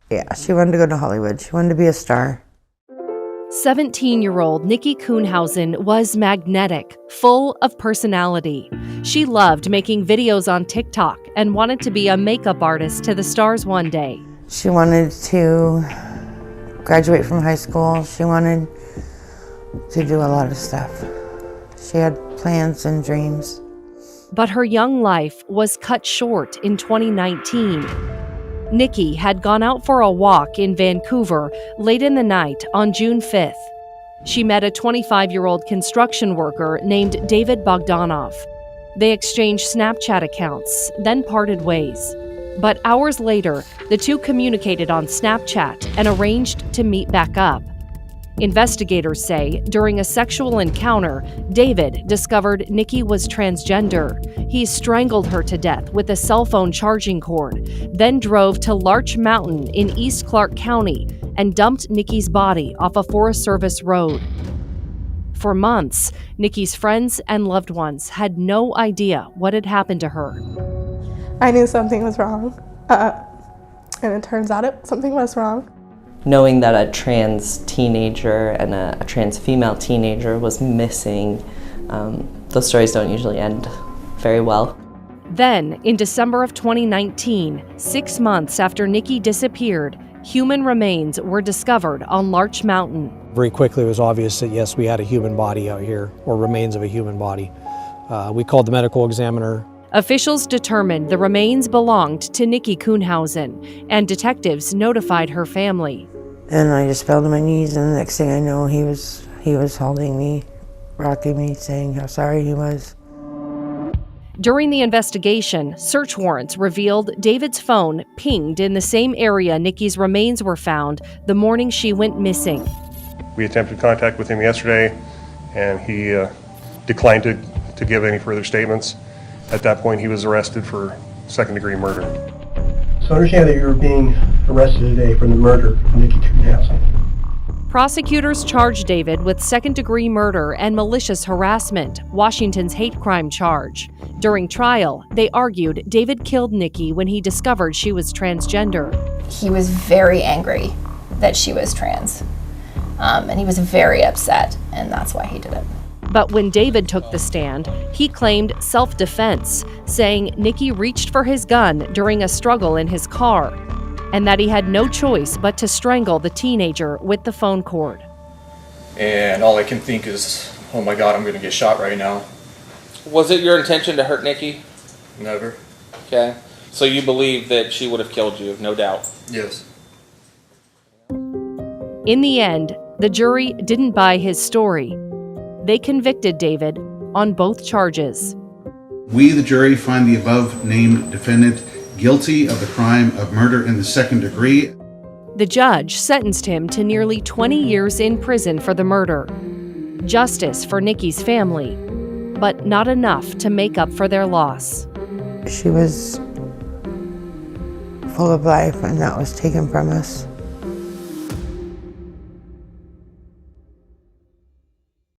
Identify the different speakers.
Speaker 1: Yeah, she wanted to go to Hollywood. She wanted to be a star.
Speaker 2: 17-year-old Nikki Kuhnhausen was magnetic, full of personality. She loved making videos on TikTok and wanted to be a makeup artist to the stars one day.
Speaker 1: She wanted to graduate from high school. She wanted to do a lot of stuff. She had plans and dreams.
Speaker 2: But her young life was cut short in 2019. Nikki had gone out for a walk in Vancouver late in the night on June 5th. She met a 25-year-old construction worker named David Bogdanov. They exchanged Snapchat accounts, then parted ways. But hours later, the two communicated on Snapchat and arranged to meet back up. Investigators say during a sexual encounter, David discovered Nikki was transgender. He strangled her to death with a cell phone charging cord, then drove to Larch Mountain in East Clark County and dumped Nikki's body off a Forest Service road. For months, Nikki's friends and loved ones had no idea what had happened to her.
Speaker 3: I knew something was wrong, and it turns out something was wrong.
Speaker 4: Knowing that a trans teenager and a trans female teenager was missing, those stories don't usually end very well.
Speaker 2: Then, in December of 2019, 6 months after Nikki disappeared, human remains were discovered on Larch Mountain.
Speaker 5: Very quickly it was obvious that yes, we had a human body out here, or remains of a human body. We called the medical examiner.
Speaker 2: Officials determined the remains belonged to Nikki Kuhnhausen, and detectives notified her family.
Speaker 1: And I just fell to my knees, and the next thing I know, he was holding me, rocking me, saying how sorry he was.
Speaker 2: During the investigation, search warrants revealed David's phone pinged in the same area Nikki's remains were found the morning she went missing.
Speaker 6: We attempted contact with him yesterday, and he declined to give any further statements. At that point, he was arrested for second-degree murder.
Speaker 7: So I understand that you're being arrested today for the murder of Nikki Kuhnhausen.
Speaker 2: Prosecutors charged David with second-degree murder and malicious harassment, Washington's hate crime charge. During trial, they argued David killed Nikki when he discovered she was transgender.
Speaker 8: He was very angry that she was trans, and he was very upset, and that's why he did it.
Speaker 2: But when David took the stand, he claimed self-defense, saying Nikki reached for his gun during a struggle in his car, and that he had no choice but to strangle the teenager with the phone cord.
Speaker 9: And all I can think is, oh my God, I'm going to get shot right now.
Speaker 10: Was it your intention to hurt Nikki?
Speaker 9: Never.
Speaker 10: Okay. So you believe that she would have killed you, no doubt?
Speaker 9: Yes.
Speaker 2: In the end, the jury didn't buy his story. They convicted David on both charges.
Speaker 11: We, the jury, find the above-named defendant guilty of the crime of murder in the second degree.
Speaker 2: The judge sentenced him to nearly 20 years in prison for the murder. Justice for Nikki's family, but not enough to make up for their loss.
Speaker 1: She was full of life, and that was taken from us.